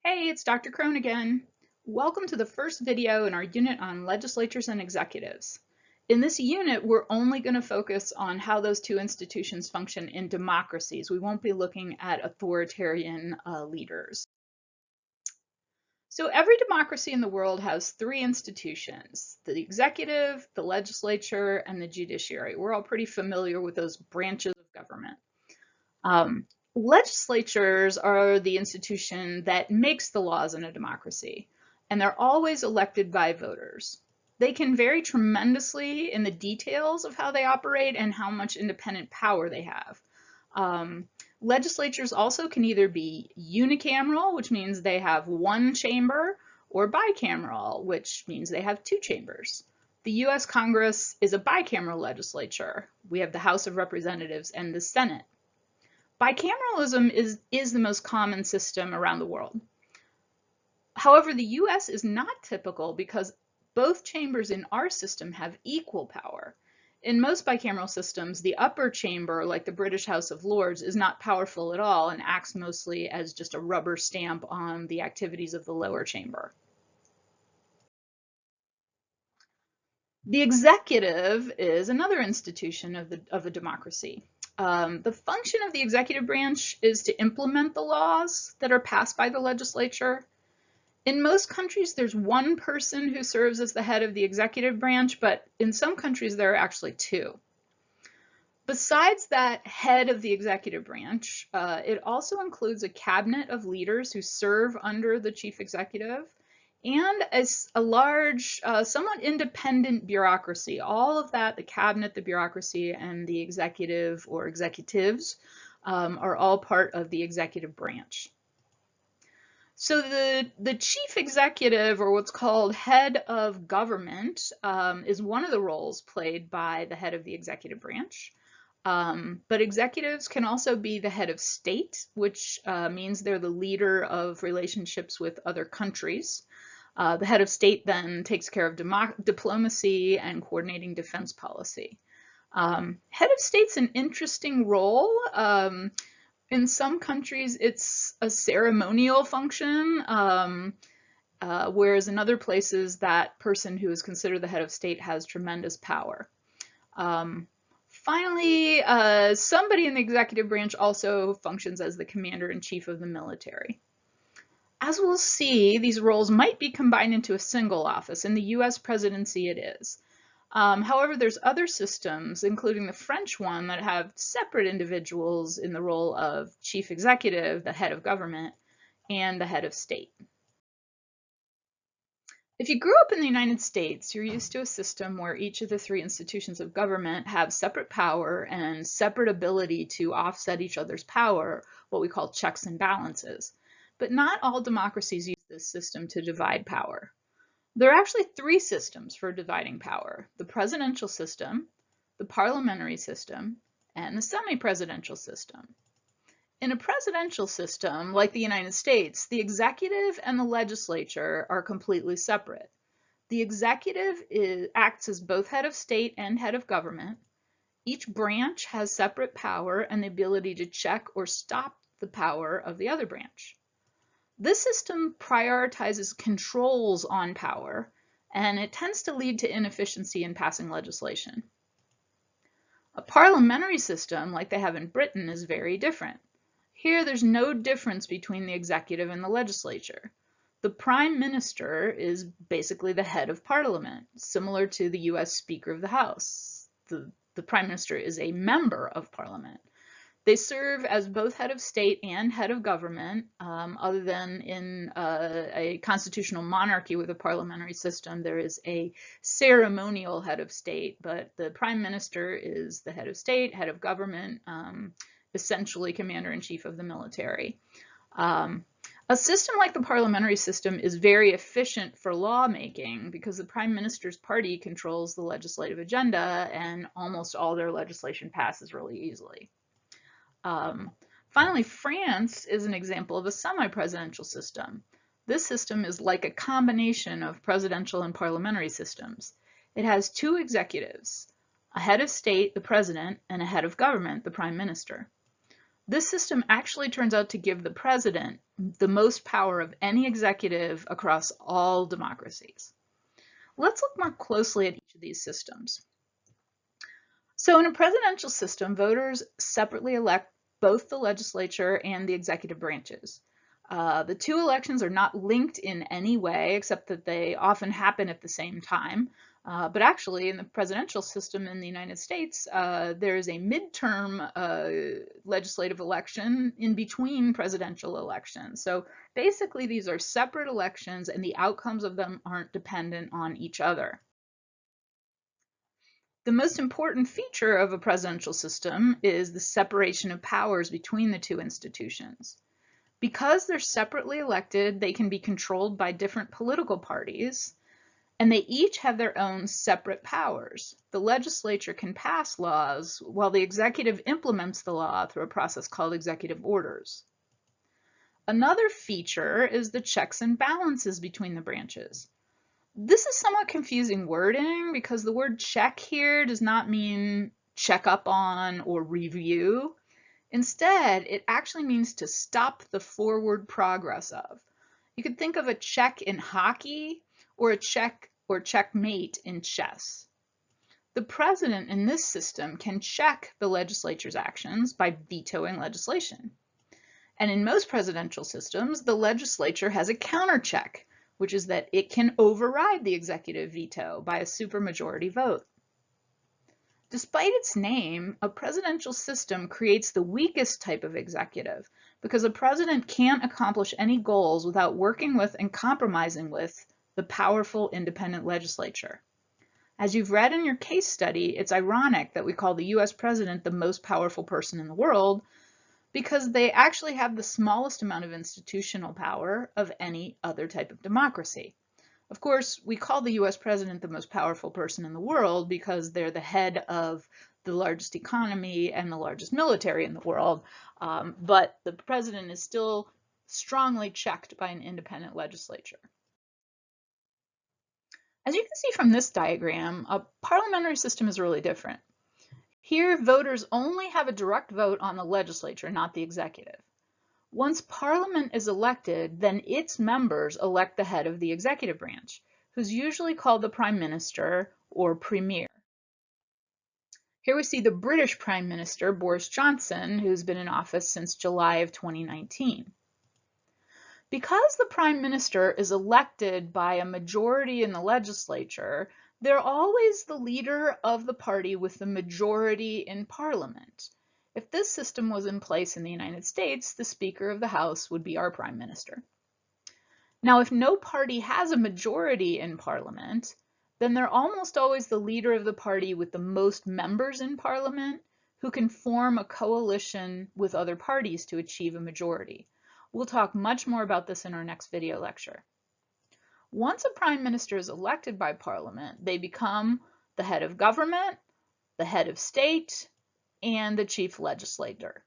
Hey, it's Dr. Crone again. Welcome to the first video in our unit on legislatures and executives. In this unit, we're only going to focus on how those two institutions function in democracies. We won't be looking at authoritarian leaders. So every democracy in the world has three institutions: the executive, the legislature, and the judiciary. We're all pretty familiar with those branches of government. Legislatures are the institution that makes the laws in a democracy, and they're always elected by voters. They can vary tremendously in the details of how they operate and how much independent power they have. Legislatures also can either be unicameral, which means they have one chamber, or bicameral, which means they have two chambers. The US Congress is a bicameral legislature. We have the House of Representatives and the Senate. Bicameralism is the most common system around the world. However, the US is not typical because both chambers in our system have equal power. In most bicameral systems, the upper chamber, like the British House of Lords, is not powerful at all and acts mostly as just a rubber stamp on the activities of the lower chamber. The executive is another institution of a democracy. The function of the executive branch is to implement the laws that are passed by the legislature. In most countries, there's one person who serves as the head of the executive branch, but in some countries, there are actually two. Besides that head of the executive branch, it also includes a cabinet of leaders who serve under the chief executive, and a large, somewhat independent bureaucracy. All of that, the cabinet, the bureaucracy, and the executive or executives are all part of the executive branch. So the chief executive, or what's called head of government, is one of the roles played by the head of the executive branch. But executives can also be the head of state, which means they're the leader of relationships with other countries. The head of state then takes care of diplomacy and coordinating defense policy. Head of state's an interesting role. In some countries, it's a ceremonial function, whereas in other places, that person who is considered the head of state has tremendous power. Finally, somebody in the executive branch also functions as the commander-in-chief of the military. As we'll see, these roles might be combined into a single office. In the US presidency, it is. However, there's other systems, including the French one, that have separate individuals in the role of chief executive, the head of government, and the head of state. If you grew up in the United States, you're used to a system where each of the three institutions of government have separate power and separate ability to offset each other's power, what we call checks and balances. But not all democracies use this system to divide power. There are actually three systems for dividing power: the presidential system, the parliamentary system, and the semi-presidential system. In a presidential system, like the United States, the executive and the legislature are completely separate. The executive acts as both head of state and head of government. Each branch has separate power and the ability to check or stop the power of the other branch. This system prioritizes controls on power, and it tends to lead to inefficiency in passing legislation. A parliamentary system, like they have in Britain, is very different. Here, there's no difference between the executive and the legislature. The prime minister is basically the head of parliament, similar to the US Speaker of the House. The prime minister is a member of parliament. They serve as both head of state and head of government, other than in a constitutional monarchy with a parliamentary system, there is a ceremonial head of state, but the prime minister is the head of state, head of government, essentially commander-in-chief of the military. A system like the parliamentary system is very efficient for lawmaking because the prime minister's party controls the legislative agenda and almost all their legislation passes really easily. Finally, France is an example of a semi-presidential system. This system is like a combination of presidential and parliamentary systems. It has two executives, a head of state, the president, and a head of government, the prime minister. This system actually turns out to give the president the most power of any executive across all democracies. Let's look more closely at each of these systems. So in a presidential system, voters separately elect both the legislature and the executive branches. The two elections are not linked in any way, except that they often happen at the same time. But actually, in the presidential system in the United States, there is a midterm legislative election in between presidential elections. So basically, these are separate elections, and the outcomes of them aren't dependent on each other. The most important feature of a presidential system is the separation of powers between the two institutions. Because they're separately elected, they can be controlled by different political parties, and they each have their own separate powers. The legislature can pass laws, while the executive implements the law through a process called executive orders. Another feature is the checks and balances between the branches. This is somewhat confusing wording because the word check here does not mean check up on or review. Instead, it actually means to stop the forward progress of. You could think of a check in hockey or a check or checkmate in chess. The president in this system can check the legislature's actions by vetoing legislation. And in most presidential systems, the legislature has a countercheck, which is that it can override the executive veto by a supermajority vote. Despite its name, a presidential system creates the weakest type of executive because a president can't accomplish any goals without working with and compromising with the powerful independent legislature. As you've read in your case study, it's ironic that we call the US president the most powerful person in the world because they actually have the smallest amount of institutional power of any other type of democracy. Of course, we call the US president the most powerful person in the world because they're the head of the largest economy and the largest military in the world, but the president is still strongly checked by an independent legislature. As you can see from this diagram, a parliamentary system is really different. Here, voters only have a direct vote on the legislature, not the executive. Once Parliament is elected, then its members elect the head of the executive branch, who's usually called the Prime Minister or Premier. Here we see the British Prime Minister, Boris Johnson, who's been in office since July of 2019. Because the Prime Minister is elected by a majority in the legislature, they're always the leader of the party with the majority in Parliament. If this system was in place in the United States, the Speaker of the House would be our Prime Minister. Now, if no party has a majority in Parliament, then they're almost always the leader of the party with the most members in Parliament who can form a coalition with other parties to achieve a majority. We'll talk much more about this in our next video lecture. Once a Prime Minister is elected by Parliament, they become the head of government, the head of state, and the chief legislator.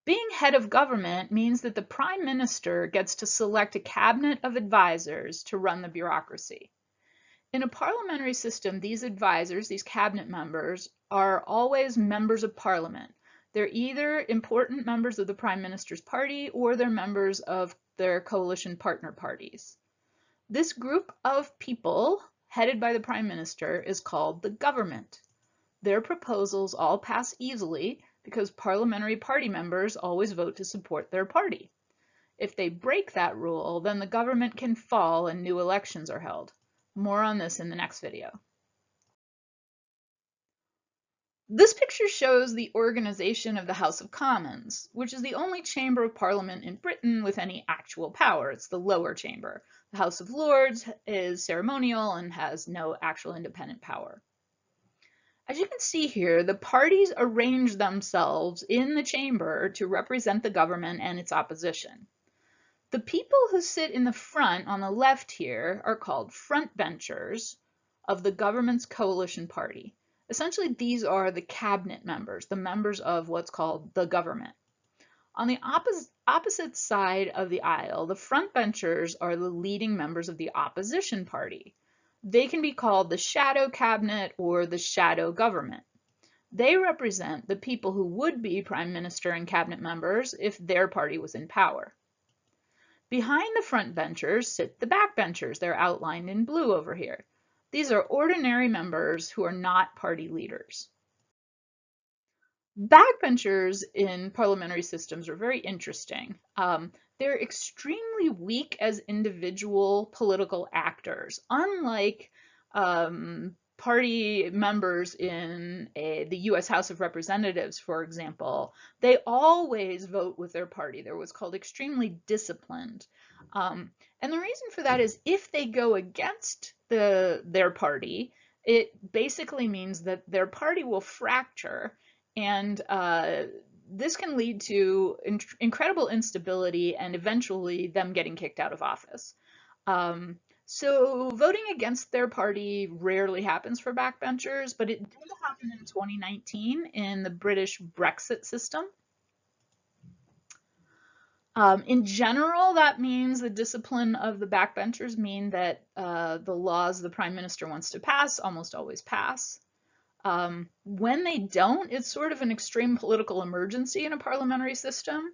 Being head of government means that the Prime Minister gets to select a cabinet of advisors to run the bureaucracy. In a parliamentary system, these advisors, these cabinet members, are always members of Parliament. They're either important members of the Prime Minister's party or they're members of their coalition partner parties. This group of people, headed by the Prime Minister, is called the government. Their proposals all pass easily because parliamentary party members always vote to support their party. If they break that rule, then the government can fall and new elections are held. More on this in the next video. This picture shows the organization of the House of Commons, which is the only chamber of Parliament in Britain with any actual power. It's the lower chamber. The House of Lords is ceremonial and has no actual independent power. As you can see here, the parties arrange themselves in the chamber to represent the government and its opposition. The people who sit in the front on the left here are called frontbenchers of the government's coalition party. Essentially, these are the cabinet members, the members of what's called the government. On the opposite side of the aisle, the frontbenchers are the leading members of the opposition party. They can be called the shadow cabinet or the shadow government. They represent the people who would be prime minister and cabinet members if their party was in power. Behind the front benchers sit the backbenchers. They're outlined in blue over here. These are ordinary members who are not party leaders. Backbenchers in parliamentary systems are very interesting. They're extremely weak as individual political actors, unlike party members in the US House of Representatives, for example. They always vote with their party. They're what's called extremely disciplined. And the reason for that is if they go against their party, it basically means that their party will fracture, and this can lead to incredible instability and eventually them getting kicked out of office. So voting against their party rarely happens for backbenchers, but it did happen in 2019 in the British Brexit system. In general, that means the discipline of the backbenchers mean that the laws the prime minister wants to pass almost always pass. When they don't, it's sort of an extreme political emergency in a parliamentary system.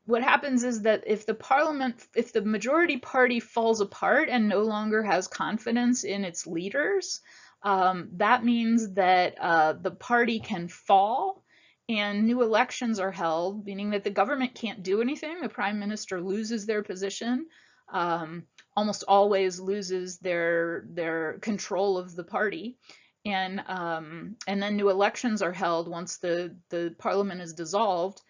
What happens is that if the majority party falls apart and no longer has confidence in its leaders, that means that the party can fall and new elections are held, meaning that the government can't do anything. The prime minister loses their position. Almost always loses their control of the party, and then new elections are held once the parliament is dissolved.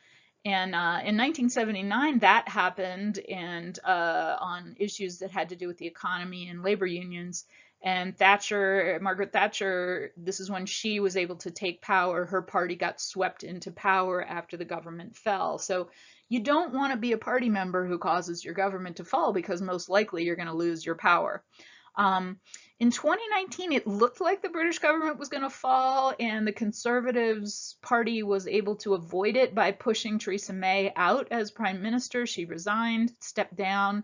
And in 1979, that happened, and on issues that had to do with the economy and labor unions. And Margaret Thatcher, this is when she was able to take power. Her party got swept into power after the government fell. So you don't want to be a party member who causes your government to fall, because most likely you're going to lose your power. In 2019, it looked like the British government was going to fall, and the Conservatives Party was able to avoid it by pushing Theresa May out as prime minister. She resigned, stepped down,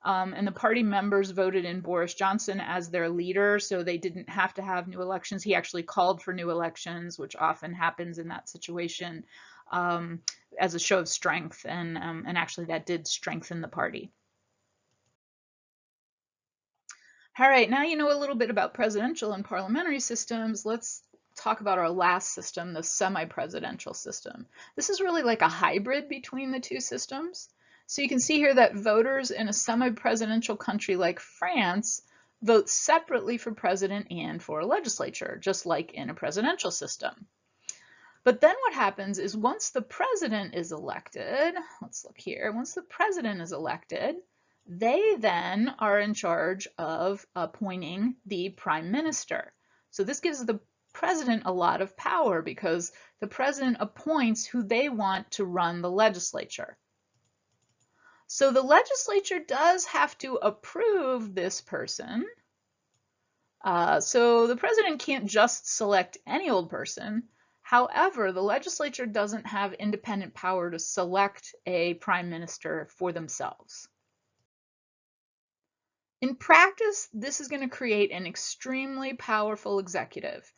and the party members voted in Boris Johnson as their leader, so they didn't have to have new elections. He actually called for new elections, which often happens in that situation, as a show of strength, and actually that did strengthen the party. All right, now you know a little bit about presidential and parliamentary systems. Let's talk about our last system, the semi-presidential system. This is really like a hybrid between the two systems. So you can see here that voters in a semi-presidential country like France vote separately for president and for a legislature, just like in a presidential system. But then what happens is once the president is elected, let's look here, once the president is elected, they then are in charge of appointing the prime minister. So this gives the president a lot of power because the president appoints who they want to run the legislature. So the legislature does have to approve this person. So the president can't just select any old person. However, the legislature doesn't have independent power to select a prime minister for themselves. In practice, this is going to create an extremely powerful executive,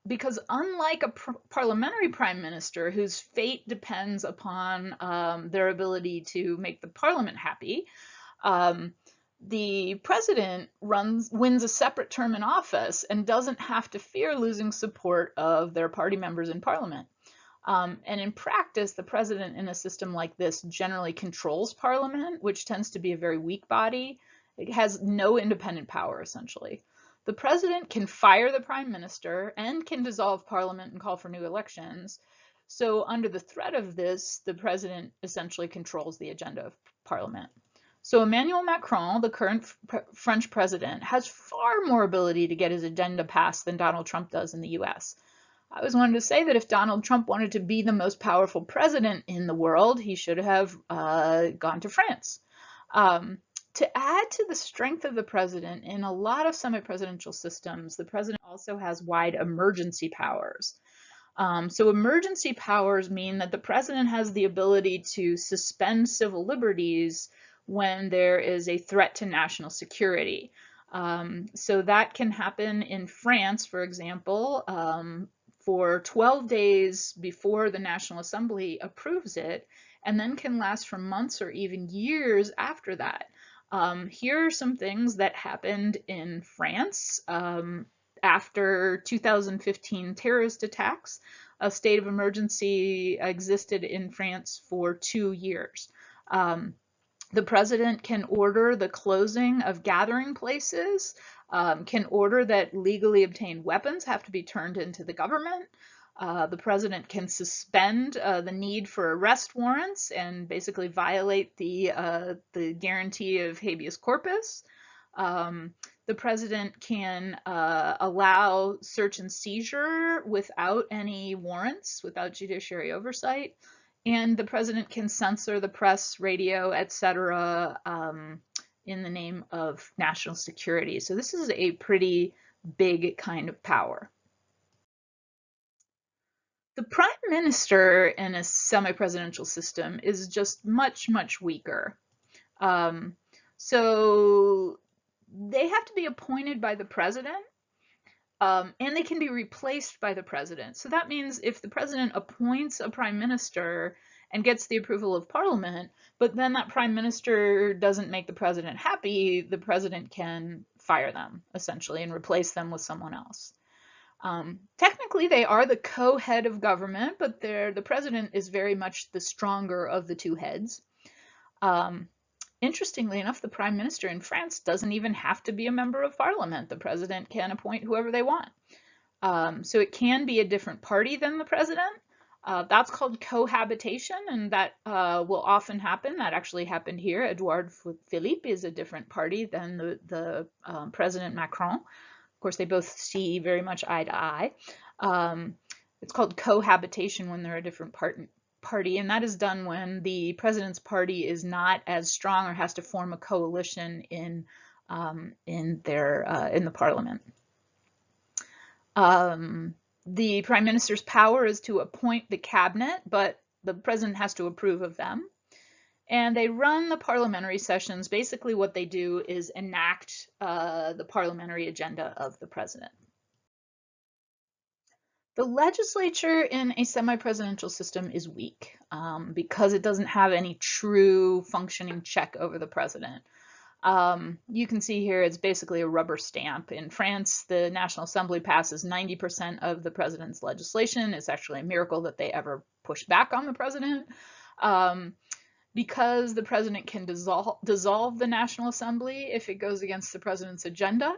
because unlike a parliamentary prime minister whose fate depends upon their ability to make the parliament happy, the president wins a separate term in office and doesn't have to fear losing support of their party members in parliament. And in practice, the president in a system like this generally controls parliament, which tends to be a very weak body. It has no independent power, essentially. The president can fire the prime minister and can dissolve parliament and call for new elections. So under the threat of this, the president essentially controls the agenda of parliament. So Emmanuel Macron, the current French president, has far more ability to get his agenda passed than Donald Trump does in the US. I always wanted to say that if Donald Trump wanted to be the most powerful president in the world, he should have gone to France. To add to the strength of the president, in a lot of semi-presidential systems, the president also has wide emergency powers. So emergency powers mean that the president has the ability to suspend civil liberties when there is a threat to national security. So that can happen in France, for example, for 12 days before the National Assembly approves it, and then can last for months or even years after that. Here are some things that happened in France after 2015 terrorist attacks. A state of emergency existed in France for 2 years. The president can order the closing of gathering places, can order that legally obtained weapons have to be turned into the government. The president can suspend the need for arrest warrants and basically violate the guarantee of habeas corpus. The president can allow search and seizure without any warrants, without judiciary oversight. And the president can censor the press, radio, etc., in the name of national security. So this is a pretty big kind of power. The prime minister in a semi-presidential system is just much, much weaker. So they have to be appointed by the president, and they can be replaced by the president. So that means if the president appoints a prime minister and gets the approval of parliament, but then that prime minister doesn't make the president happy, the president can fire them, essentially, and replace them with someone else. Technically, they are the co-head of government, but the president is very much the stronger of the two heads. Interestingly enough, the prime minister in France doesn't even have to be a member of parliament. The president can appoint whoever they want. So it can be a different party than the president. That's called cohabitation, and that will often happen. That actually happened here. Edouard Philippe is a different party than the President Macron. Of course, they both see very much eye to eye. It's called cohabitation when they're a different party, and that is done when the president's party is not as strong or has to form a coalition in the parliament. The prime minister's power is to appoint the cabinet, but the president has to approve of them. And they run the parliamentary sessions. Basically, what they do is enact the parliamentary agenda of the president. The legislature in a semi-presidential system is weak because it doesn't have any true functioning check over the president. You can see here it's basically a rubber stamp. In France, the National Assembly passes 90% of the president's legislation. It's actually a miracle that they ever push back on the president. Because the president can dissolve the National Assembly if it goes against the president's agenda.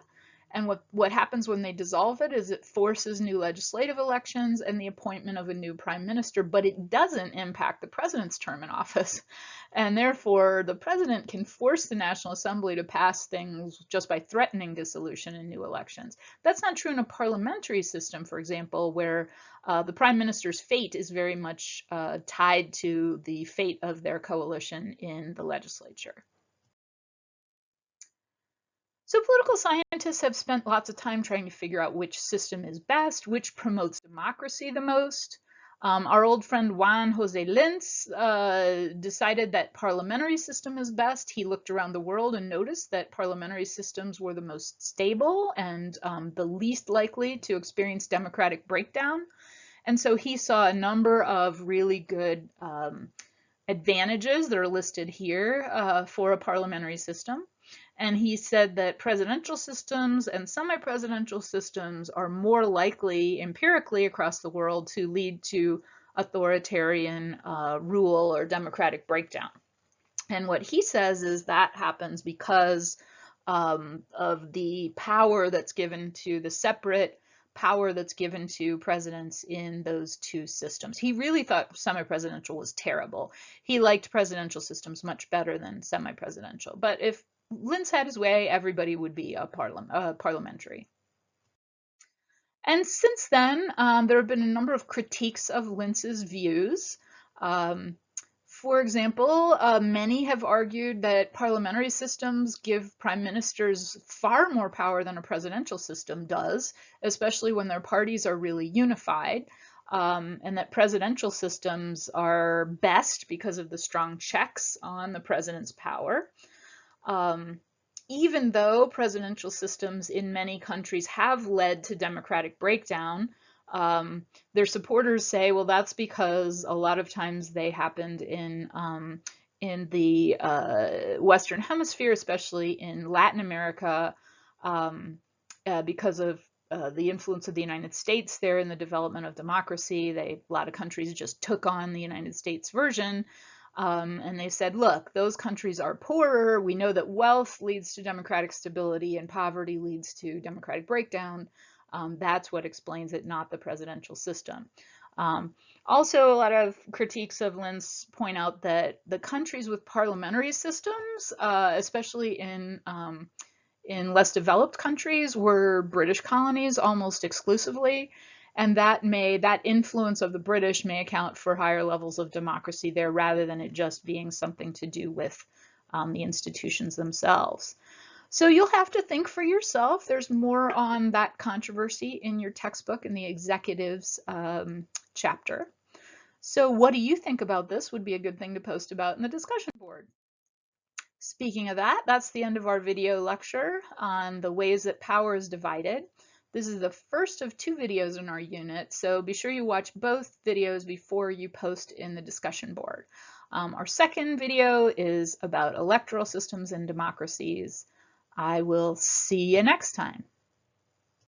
And what happens when they dissolve it is it forces new legislative elections and the appointment of a new prime minister, but it doesn't impact the president's term in office. And therefore, the president can force the National Assembly to pass things just by threatening dissolution in new elections. That's not true in a parliamentary system, for example, where the prime minister's fate is very much tied to the fate of their coalition in the legislature. So political scientists have spent lots of time trying to figure out which system is best, which promotes democracy the most. Our old friend Juan Jose Lintz decided that parliamentary system is best. He looked around the world and noticed that parliamentary systems were the most stable and the least likely to experience democratic breakdown. And so he saw a number of really good advantages that are listed here for a parliamentary system. And he said that presidential systems and semi-presidential systems are more likely empirically across the world to lead to authoritarian rule or democratic breakdown. And what he says is that happens because of the power that's given to the separate power that's given to presidents in those two systems. He really thought semi-presidential was terrible. He liked presidential systems much better than semi-presidential. But if Lintz had his way, everybody would be a parliamentary. And since then, there have been a number of critiques of Lintz's views. For example, many have argued that parliamentary systems give prime ministers far more power than a presidential system does, especially when their parties are really unified, and that presidential systems are best because of the strong checks on the president's power. even though presidential systems in many countries have led to democratic breakdown, their supporters say, well, that's because a lot of times they happened in the Western Hemisphere, especially in Latin America, because of the influence of the United States there in the development of democracy. A lot of countries just took on the United States version. And they said, look, those countries are poorer. We know that wealth leads to democratic stability and poverty leads to democratic breakdown. That's what explains it, not the presidential system. Also, a lot of critiques of Lintz point out that the countries with parliamentary systems, especially in less developed countries, were British colonies almost exclusively. And that influence of the British may account for higher levels of democracy there rather than it just being something to do with the institutions themselves. So you'll have to think for yourself. There's more on that controversy in your textbook in the executives chapter. So what do you think about this would be a good thing to post about in the discussion board. Speaking of that, that's the end of our video lecture on the ways that power is divided. This is the first of 2 videos in our unit, so be sure you watch both videos before you post in the discussion board. Our second video is about electoral systems and democracies. I will see you next time.